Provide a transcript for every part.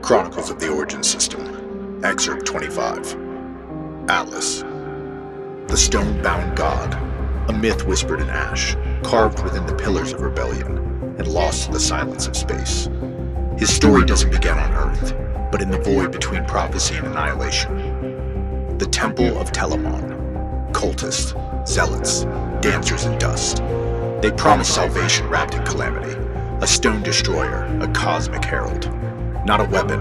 Chronicles of the Origin System, Excerpt 25. Atlas. The stone-bound god, a myth whispered in ash, carved within the pillars of rebellion, and lost to the silence of space. His story doesn't begin on Earth, but in the void between prophecy and annihilation. The Temple of Telamon, cultists, zealots, dancers in dust. They promise salvation wrapped in calamity, a stone destroyer, a cosmic herald. Not a weapon,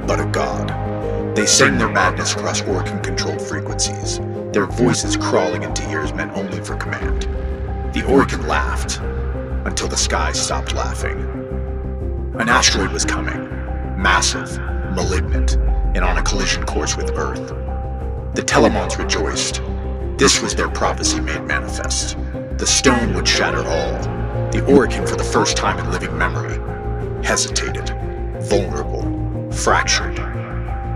but a god. They sang their madness across Orcan-controlled frequencies, their voices crawling into ears meant only for command. The Orcan laughed, until the sky stopped laughing. An asteroid was coming, massive, malignant, and on a collision course with Earth. The Telamons rejoiced. This was their prophecy made manifest. The stone would shatter all. The Orcan, for the first time in living memory, hesitated. Vulnerable, fractured,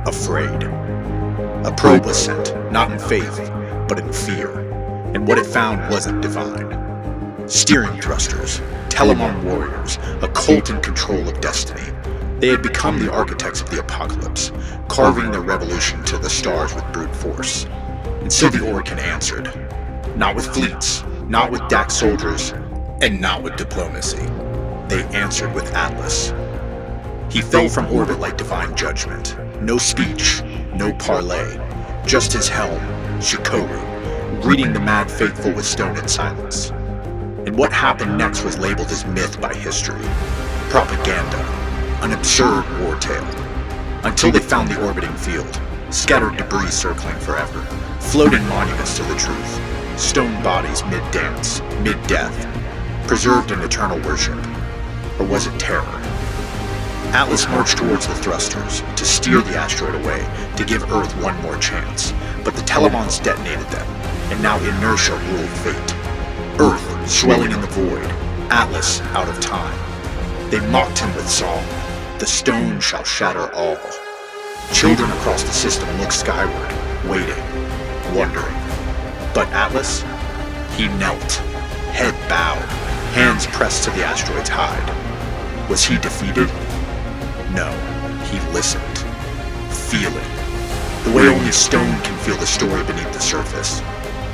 afraid. A probe was sent, not in faith, but in fear, and what it found wasn't divine. Steering thrusters, Telamon warriors, a cult in control of destiny. They had become the architects of the apocalypse, carving their revolution to the stars with brute force. And so the Orcan answered, not with fleets, not with DAC soldiers, and not with diplomacy. They answered with Atlas. He fell from orbit like divine judgment. No speech, no parley, just his helm, Shikoru, greeting the mad faithful with stone silence. And what happened next was labeled as myth by history, propaganda, an absurd war tale. Until they found the orbiting field, scattered debris circling forever, floating monuments to the truth, stone bodies mid-dance, mid-death, preserved in eternal worship. Or was it terror? Atlas marched towards the thrusters, to steer the asteroid away, to give Earth one more chance. But the Telamons detonated them, and now inertia ruled fate. Earth swelling in the void, Atlas out of time. They mocked him with song, the stone shall shatter all. Children across the system looked skyward, waiting, wondering. But Atlas, he knelt, head bowed, hands pressed to the asteroid's hide. Was he defeated? No, he listened, feeling, the way only stone can feel the story beneath the surface.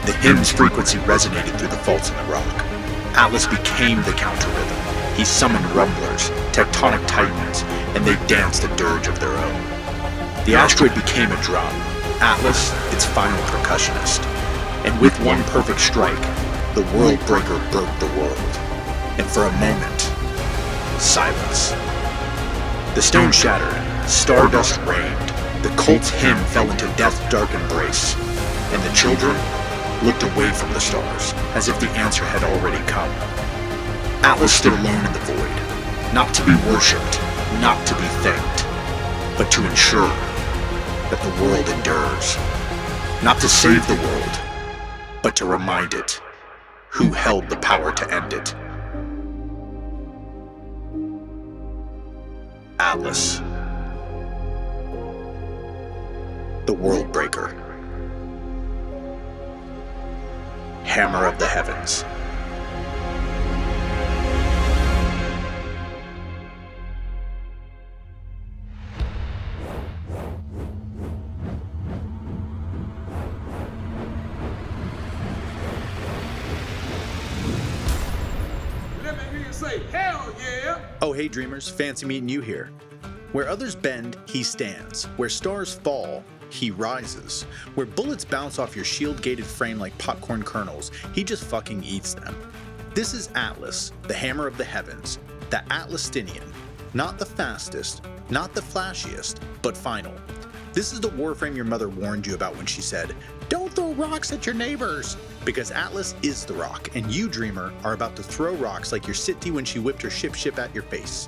The hymn's frequency resonated through the faults in the rock. Atlas became the counter-rhythm. He summoned rumblers, tectonic titans, and they danced a dirge of their own. The asteroid became a drum, Atlas its final percussionist. And with one perfect strike, the world breaker broke the world. And for a moment, silence. The stone shattered, stardust rained, the cult's hymn fell into death's dark embrace, and the children looked away from the stars, as if the answer had already come. Atlas stood alone in the void, not to be worshipped, not to be thanked, but to ensure that the world endures. Not to save the world, but to remind it who held the power to end it. Atlas, the World Breaker, Hammer of the Heavens. Let me hear you say, hell yeah! Oh hey dreamers, fancy meeting you here. Where others bend, he stands. Where stars fall, he rises. Where bullets bounce off your shield-gated frame like popcorn kernels, he just fucking eats them. This is Atlas, the Hammer of the Heavens, the Atlastinian. Not the fastest, not the flashiest, but final. This is the Warframe your mother warned you about when she said, "Don't throw rocks at your neighbors!" Because Atlas is the rock, and you, dreamer, are about to throw rocks like your Sitty when she whipped her ship at your face.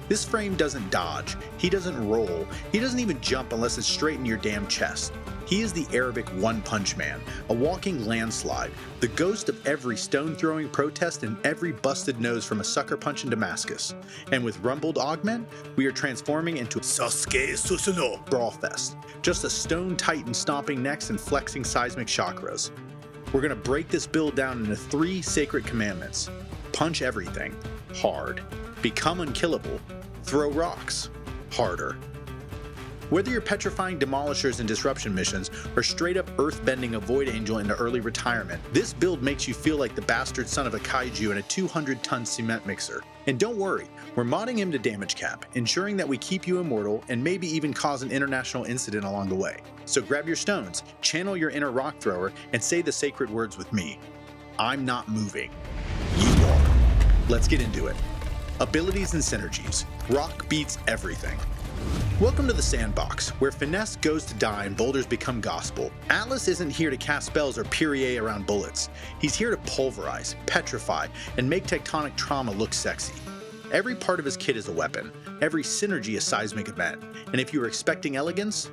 This frame doesn't dodge, he doesn't roll, he doesn't even jump unless it's straight in your damn chest. He is the Arabic one-punch man, a walking landslide, the ghost of every stone-throwing protest and every busted nose from a sucker punch in Damascus. And with Rumbled Augment, we are transforming into Sasuke Susanoo Brawlfest, just a stone titan stomping necks and flexing seismic chakras. We're gonna break this build down into 3 sacred commandments. Punch everything, hard. Become unkillable, throw rocks, harder. Whether you're petrifying demolishers and disruption missions, or straight up earth-bending a Void Angel into early retirement, this build makes you feel like the bastard son of a kaiju in a 200-ton cement mixer. And don't worry, we're modding him to damage cap, ensuring that we keep you immortal and maybe even cause an international incident along the way. So grab your stones, channel your inner rock thrower, and say the sacred words with me. I'm not moving. You are. Let's get into it. Abilities and synergies. Rock beats everything. Welcome to the sandbox, where finesse goes to die and boulders become gospel. Atlas isn't here to cast spells or Puree around bullets. He's here to pulverize, petrify, and make tectonic trauma look sexy. Every part of his kit is a weapon, every synergy a seismic event, and if you were expecting elegance,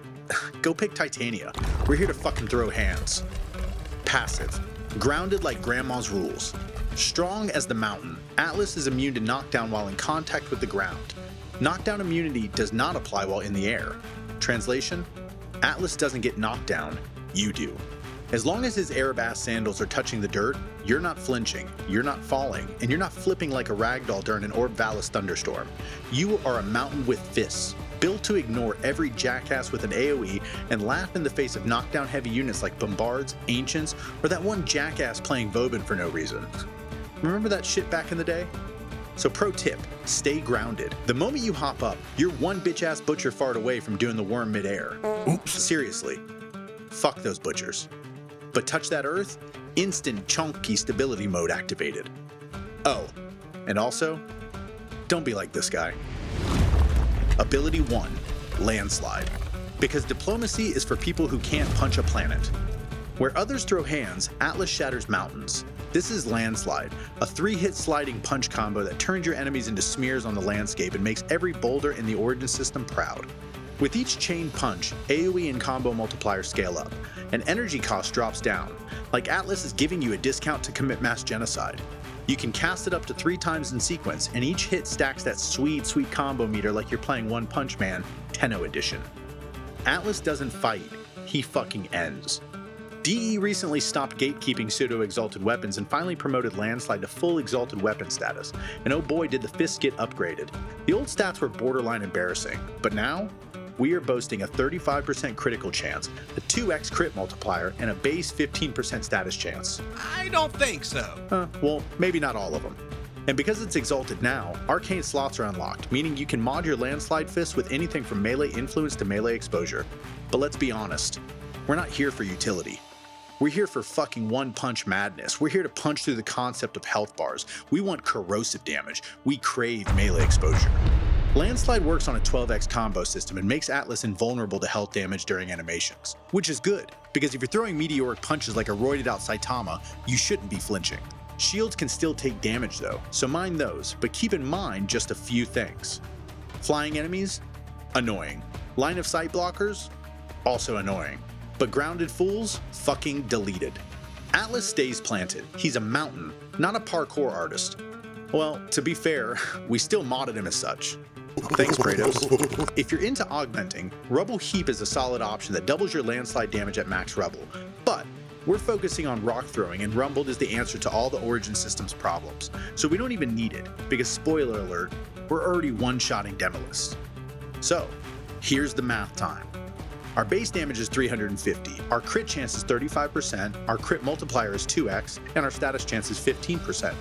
go pick Titania. We're here to fucking throw hands. Passive. Grounded like grandma's rules. Strong as the mountain, Atlas is immune to knockdown while in contact with the ground. Knockdown immunity does not apply while in the air. Translation: Atlas doesn't get knocked down, you do. As long as his Arab-ass sandals are touching the dirt, you're not flinching, you're not falling, and you're not flipping like a ragdoll during an Orb Valis thunderstorm. You are a mountain with fists, built to ignore every jackass with an AoE and laugh in the face of knockdown heavy units like Bombards, Ancients, or that one jackass playing Vauban for no reason. Remember that shit back in the day? So pro tip, stay grounded. The moment you hop up, you're one bitch-ass butcher fart away from doing the worm mid-air. Oops. Seriously. Fuck those butchers. But touch that earth, instant chunky stability mode activated. Oh, and also, don't be like this guy. Ability 1, Landslide. Because diplomacy is for people who can't punch a planet. Where others throw hands, Atlas shatters mountains. This is Landslide, a 3-hit sliding punch combo that turns your enemies into smears on the landscape and makes every boulder in the Origin system proud. With each chain punch, AoE and combo multipliers scale up, and energy cost drops down, like Atlas is giving you a discount to commit mass genocide. You can cast it up to 3 times in sequence, and each hit stacks that sweet, sweet combo meter like you're playing One Punch Man, Tenno Edition. Atlas doesn't fight, he fucking ends. DE recently stopped gatekeeping pseudo-exalted weapons and finally promoted Landslide to full exalted weapon status, and oh boy did the fists get upgraded. The old stats were borderline embarrassing, but now, we are boasting a 35% critical chance, a 2x crit multiplier, and a base 15% status chance. I don't think so. Well, maybe not all of them. And because it's exalted now, arcane slots are unlocked, meaning you can mod your Landslide Fist with anything from melee influence to melee exposure. But let's be honest, we're not here for utility. We're here for fucking one-punch madness. We're here to punch through the concept of health bars. We want corrosive damage. We crave melee exposure. Landslide works on a 12x combo system and makes Atlas invulnerable to health damage during animations. Which is good, because if you're throwing meteoric punches like a roided out Saitama, you shouldn't be flinching. Shields can still take damage though, so mind those, but keep in mind just a few things. Flying enemies? Annoying. Line of sight blockers? Also annoying. But grounded fools? Fucking deleted. Atlas stays planted. He's a mountain, not a parkour artist. Well, to be fair, we still modded him as such. Thanks, Praedos. If you're into augmenting, Rubble Heap is a solid option that doubles your landslide damage at max Rubble. But we're focusing on rock throwing, and Rumbled is the answer to all the Origin system's problems. So we don't even need it, because spoiler alert, we're already one-shotting Demolist. So, here's the math time. Our base damage is 350, our crit chance is 35%, our crit multiplier is 2x, and our status chance is 15%.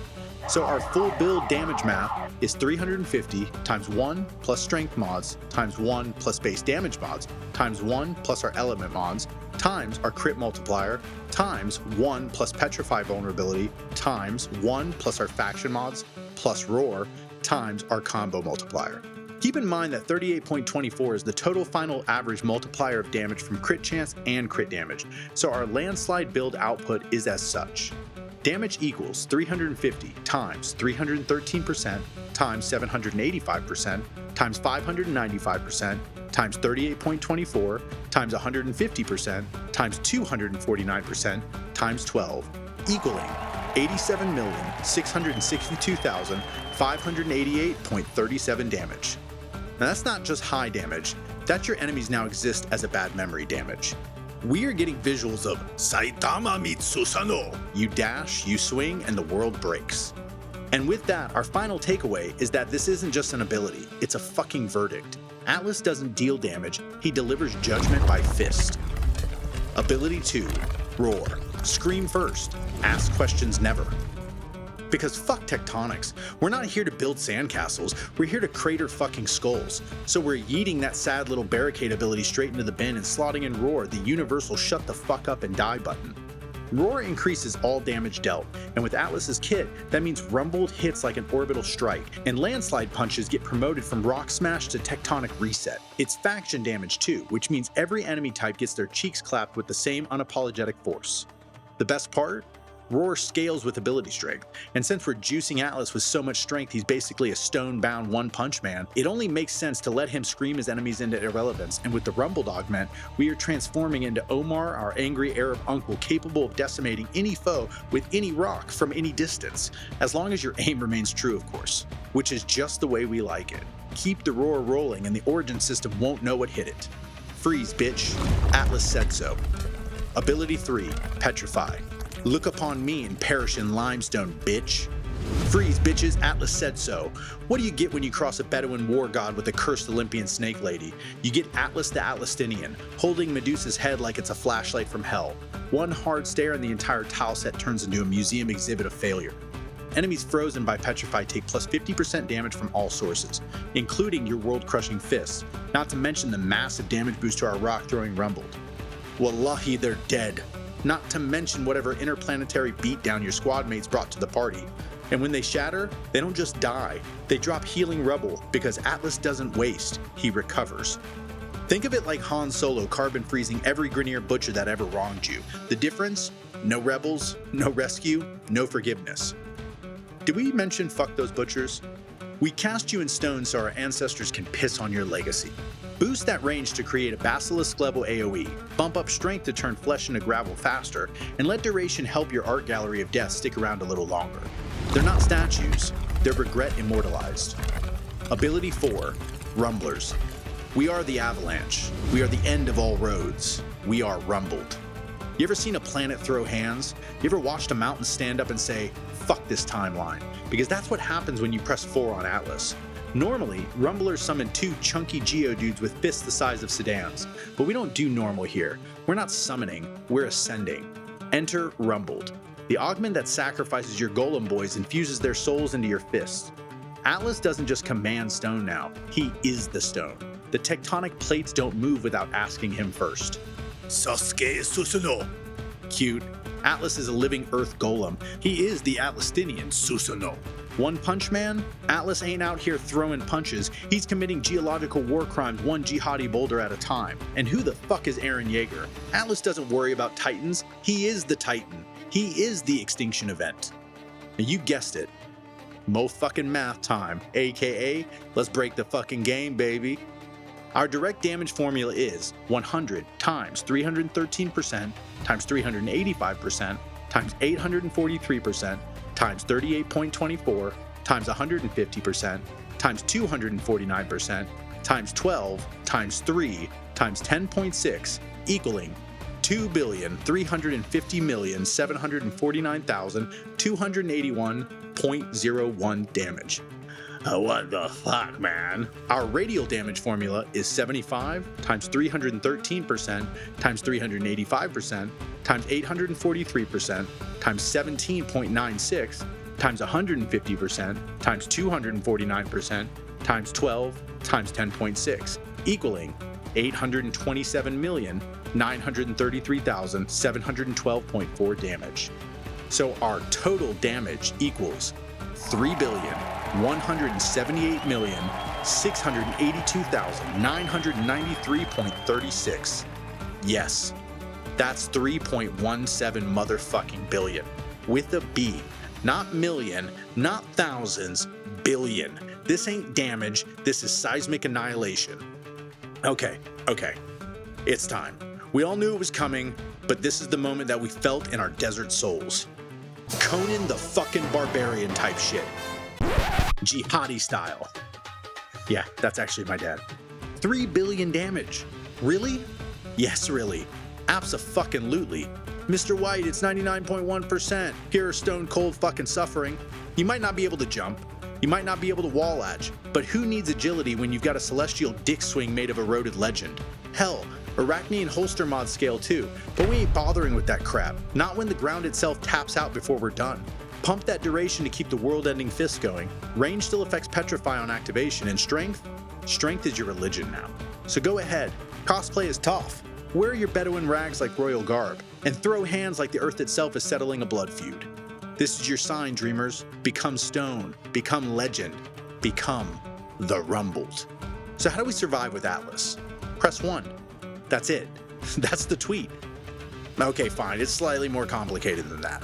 So our full build damage math is 350 times 1 plus strength mods times 1 plus base damage mods times 1 plus our element mods times our crit multiplier times 1 plus Petrify vulnerability times 1 plus our faction mods plus roar times our combo multiplier. Keep in mind that 38.24 is the total final average multiplier of damage from crit chance and crit damage, so our landslide build output is as such. Damage equals 350 times 313% times 785% times 595% times 38.24 times 150% times 249% times 12, equaling 87,662,588.37 damage. Now that's not just high damage, that's your enemies now exist as a bad memory damage. We are getting visuals of Saitama Mitsusano. You dash, you swing, and the world breaks. And with that, our final takeaway is that this isn't just an ability, it's a fucking verdict. Atlas doesn't deal damage, he delivers judgment by fist. Ability 2, Roar. Scream first, ask questions never. Because fuck tectonics, we're not here to build sandcastles, we're here to crater fucking skulls. So we're yeeting that sad little barricade ability straight into the bin and slotting in Roar, the universal shut the fuck up and die button. Roar increases all damage dealt, and with Atlas's kit, that means rumbled hits like an orbital strike, and landslide punches get promoted from rock smash to tectonic reset. It's faction damage too, which means every enemy type gets their cheeks clapped with the same unapologetic force. The best part? Roar scales with ability strength, and since we're juicing Atlas with so much strength he's basically a stone-bound one-punch man, it only makes sense to let him scream his enemies into irrelevance, and with the rumbled augment, we are transforming into Omar, our angry Arab uncle capable of decimating any foe with any rock from any distance, as long as your aim remains true of course, which is just the way we like it. Keep the Roar rolling and the origin system won't know what hit it. Freeze, bitch. Atlas said so. Ability 3, Petrify. Look upon me and perish in limestone, bitch. Freeze, bitches, Atlas said so. What do you get when you cross a Bedouin war god with a cursed Olympian snake lady? You get Atlas the Atlastinian, holding Medusa's head like it's a flashlight from hell. One hard stare and the entire tile set turns into a museum exhibit of failure. Enemies frozen by Petrify take plus 50% damage from all sources, including your world-crushing fists, not to mention the massive damage boost to our rock-throwing rumbled. Wallahi, they're dead. Not to mention whatever interplanetary beatdown your squad mates brought to the party. And when they shatter, they don't just die, they drop healing rubble because Atlas doesn't waste, he recovers. Think of it like Han Solo carbon freezing every Grineer butcher that ever wronged you. The difference? No rebels, no rescue, no forgiveness. Did we mention fuck those butchers? We cast you in stone so our ancestors can piss on your legacy. Boost that range to create a Basilisk level AoE, bump up strength to turn flesh into gravel faster, and let duration help your art gallery of death stick around a little longer. They're not statues, they're regret immortalized. Ability 4, Rumblers. We are the avalanche, we are the end of all roads, we are rumbled. You ever seen a planet throw hands? You ever watched a mountain stand up and say, fuck this timeline? Because that's what happens when you press 4 on Atlas. Normally, Rumblers summon 2 chunky Geodudes with fists the size of sedans, but we don't do normal here. We're not summoning, we're ascending. Enter Rumbled. The augment that sacrifices your Golem boys infuses their souls into your fists. Atlas doesn't just command stone now, he is the stone. The tectonic plates don't move without asking him first. Sasuke Susanoo. Cute. Atlas is a living earth golem. He is the Atlastinian Susanoo. One Punch Man? Atlas ain't out here throwing punches, he's committing geological war crimes one jihadi boulder at a time. And who the fuck is Eren Yeager? Atlas doesn't worry about titans, he is the titan. He is the extinction event. And you guessed it. Mo fucking math time, aka let's break the fucking game, baby. Our direct damage formula is 100 times 313% times 385% times 843% times 38.24 times 150% times 249% times 12 times 3 times 10.6 equaling 2,350,749,281.01 damage. What the fuck, man? Our radial damage formula is 75 times 313% times 385% times 843% times 17.96 times 150% times 249% times 12 times 10.6 equaling 827,933,712.4 damage. So our total damage equals 3,178,682,993.36. Yes, that's 3.17 motherfucking billion. With a B. Not million, not thousands, billion. This ain't damage, this is seismic annihilation. Okay. It's time. We all knew it was coming, but this is the moment that we felt in our desert souls. Conan the fucking Barbarian type shit. Jihadi style. Yeah, that's actually my dad. 3 billion damage. Really? Yes, really. Abso-fucking-lutely. Mr. White, it's 99.1%. Pure stone cold fucking suffering. You might not be able to jump. You might not be able to wall edge, but who needs agility when you've got a celestial dick swing made of eroded legend? Hell, Arachnian holster mods scale too, but we ain't bothering with that crap, not when the ground itself taps out before we're done. Pump that duration to keep the world-ending fist going. Range still affects Petrify on activation, and strength? Strength is your religion now. So go ahead, cosplay is tough. Wear your Bedouin rags like royal garb, and throw hands like the earth itself is settling a blood feud. This is your sign, dreamers. Become stone, become legend, become the rumbled. So how do we survive with Atlas? Press 1. That's it. That's the tweet. Okay, fine, it's slightly more complicated than that.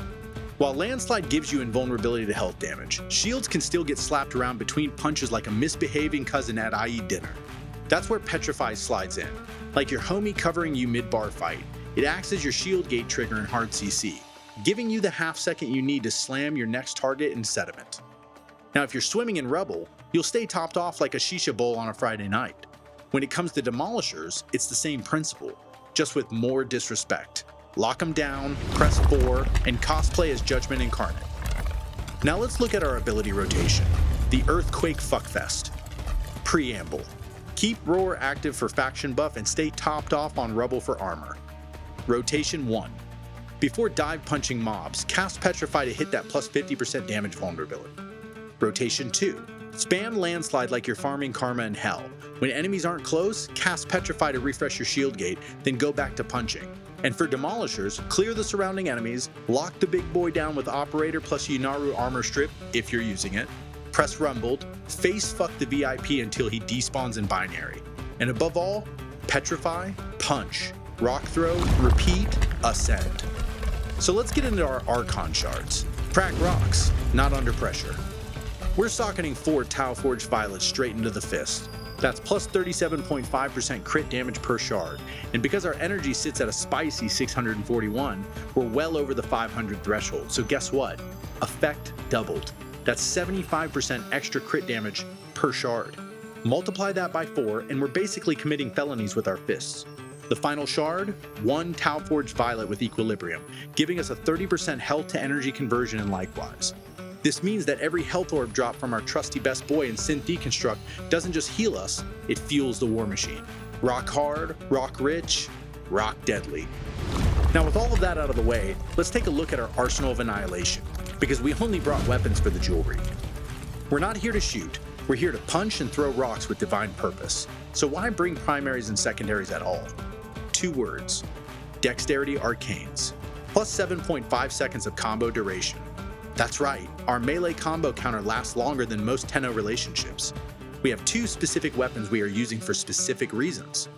While Landslide gives you invulnerability to health damage, shields can still get slapped around between punches like a misbehaving cousin at IE dinner. That's where Petrify slides in. Like your homie covering you mid-bar fight, it acts as your shield gate trigger in hard CC, giving you the half second you need to slam your next target in sediment. Now if you're swimming in rubble, you'll stay topped off like a shisha bowl on a Friday night. When it comes to demolishers, it's the same principle, just with more disrespect. Lock them down, press 4, and cosplay as Judgment Incarnate. Now let's look at our ability rotation, the Earthquake Fuckfest. Preamble. Keep Roar active for faction buff and stay topped off on Rubble for armor. Rotation 1. Before dive punching mobs, cast Petrify to hit that plus 50% damage vulnerability. Rotation 2. Spam Landslide like you're farming Karma in Hell. When enemies aren't close, cast Petrify to refresh your shield gate, then go back to punching. And for demolishers, clear the surrounding enemies, lock the big boy down with Operator plus Yunaru armor strip if you're using it, press Rumbled, face fuck the VIP until he despawns in binary. And above all, Petrify, punch, rock throw, repeat, ascend. So let's get into our Archon Shards. Crack rocks, not under pressure. We're socketing 4 Tau Forged Violets straight into the fist. That's plus 37.5% crit damage per shard, and because our energy sits at a spicy 641, we're well over the 500 threshold, so guess what? Effect doubled. That's 75% extra crit damage per shard. Multiply that by 4, and we're basically committing felonies with our fists. The final shard, 1 Tau Forged Violet with Equilibrium, giving us a 30% health to energy conversion and likewise. This means that every health orb drop from our trusty best boy in Synth Deconstruct doesn't just heal us, it fuels the war machine. Rock hard, rock rich, rock deadly. Now with all of that out of the way, let's take a look at our Arsenal of Annihilation, because we only brought weapons for the jewelry. We're not here to shoot, we're here to punch and throw rocks with divine purpose. So why bring primaries and secondaries at all? 2 words, Dexterity Arcanes, plus 7.5 seconds of combo duration. That's right, our melee combo counter lasts longer than most Tenno relationships. We have 2 specific weapons we are using for specific reasons.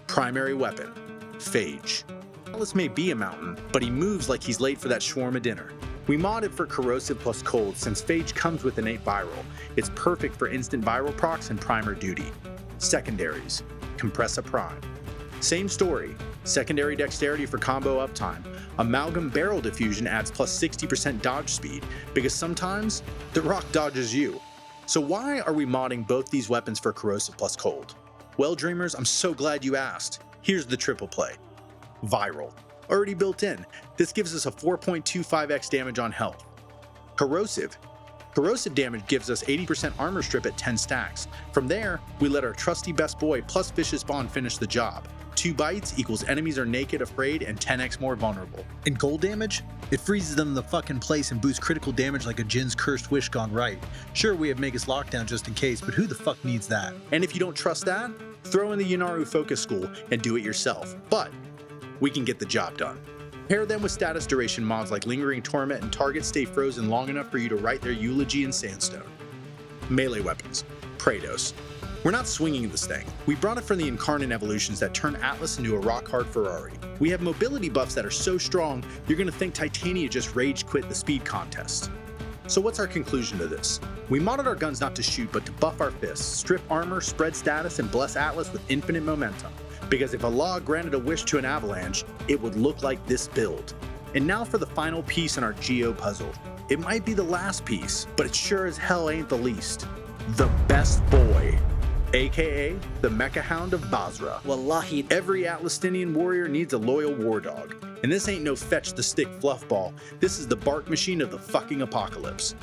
Primary weapon, Phage. Atlas may be a mountain, but he moves like he's late for that shawarma dinner. We modded for corrosive plus cold since Phage comes with innate viral. It's perfect for instant viral procs and primer duty. Secondaries, Kompressa Prime. Same story, secondary dexterity for combo uptime. Amalgam barrel diffusion adds plus 60% dodge speed, because sometimes the rock dodges you. So why are we modding both these weapons for corrosive plus cold? Well, dreamers, I'm so glad you asked. Here's the triple play. Viral. Already built in. This gives us a 4.25x damage on health. Corrosive. Corrosive damage gives us 80% armor strip at 10 stacks. From there, we let our trusty best boy plus Vicious Bond finish the job. 2 bites equals enemies are naked, afraid, and 10x more vulnerable. And cold damage? It freezes them in the fucking place and boosts critical damage like a Jin's cursed wish gone right. Sure, we have Magus Lockdown just in case, but who the fuck needs that? And if you don't trust that, throw in the Yunaru Focus School and do it yourself. But we can get the job done. Pair them with status duration mods like Lingering Torment and targets stay frozen long enough for you to write their eulogy in sandstone. Melee weapons, Praedos. We're not swinging this thing. We brought it from the Incarnate evolutions that turn Atlas into a rock-hard Ferrari. We have mobility buffs that are so strong, you're gonna think Titania just rage quit the speed contest. So what's our conclusion to this? We modded our guns not to shoot, but to buff our fists, strip armor, spread status, and bless Atlas with infinite momentum. Because if Allah granted a wish to an avalanche, it would look like this build. And now for the final piece in our Geo puzzle. It might be the last piece, but it sure as hell ain't the least. The best boy. AKA the Mecha Hound of Basra. Wallahi, Every Atlastinian warrior needs a loyal war dog. And this ain't no fetch the stick fluffball, this is the bark machine of the fucking apocalypse.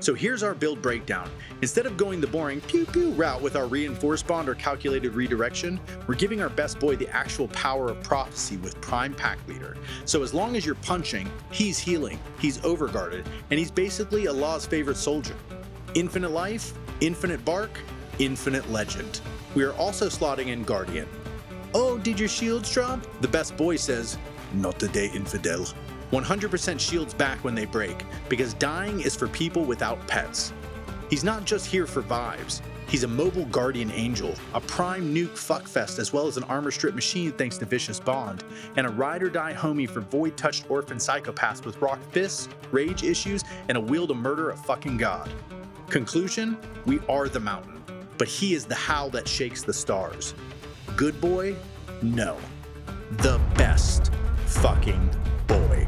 So here's our build breakdown. Instead of going the boring pew pew route with our reinforced bond or calculated redirection, we're giving our best boy the actual power of prophecy with Prime Pack Leader. So as long as you're punching, he's healing, he's overguarded, and he's basically Allah's favorite soldier. Infinite life, infinite bark, infinite legend. We are also slotting in Guardian. Oh, did your shields drop? The best boy says, not today, infidel. 100% shields back when they break, because dying is for people without pets. He's not just here for vibes. He's a mobile guardian angel, a prime nuke fuckfest, as well as an armor strip machine thanks to Vicious Bond, and a ride or die homie for void-touched orphan psychopaths with rock fists, rage issues, and a will to murder a fucking god. Conclusion, we are the mountain, but he is the howl that shakes the stars. Good boy? No. The best fucking boy.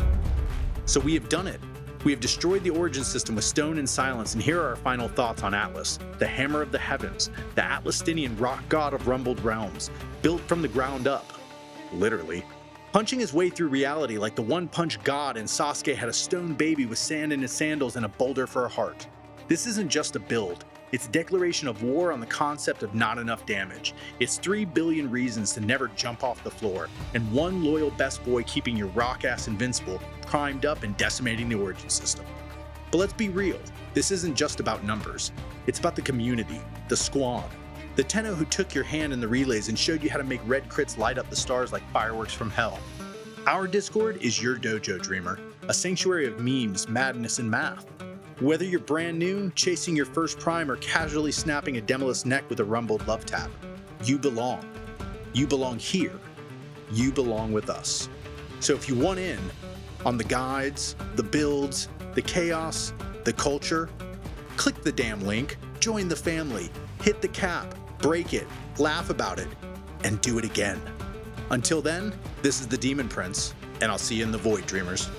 So we have done it. We have destroyed the origin system with stone and silence, and here are our final thoughts on Atlas, the hammer of the heavens, the Atlastinian rock god of rumbled realms, built from the ground up. Literally. Punching his way through reality like the one-punch god, and Sasuke had a stone baby with sand in his sandals and a boulder for a heart. This isn't just a build. It's a declaration of war on the concept of not enough damage. It's 3 billion reasons to never jump off the floor, and one loyal best boy keeping your rock-ass invincible, primed up and decimating the origin system. But let's be real, this isn't just about numbers. It's about the community, the squad, the Tenno who took your hand in the relays and showed you how to make red crits light up the stars like fireworks from hell. Our Discord is your dojo, dreamer, a sanctuary of memes, madness, and math. Whether you're brand new, chasing your first prime, or casually snapping a Demolus neck with a rumbled love tap, you belong. You belong here. You belong with us. So if you want in on the guides, the builds, the chaos, the culture, click the damn link, join the family, hit the cap, break it, laugh about it, and do it again. Until then, this is the Demon Prince, and I'll see you in the void, dreamers.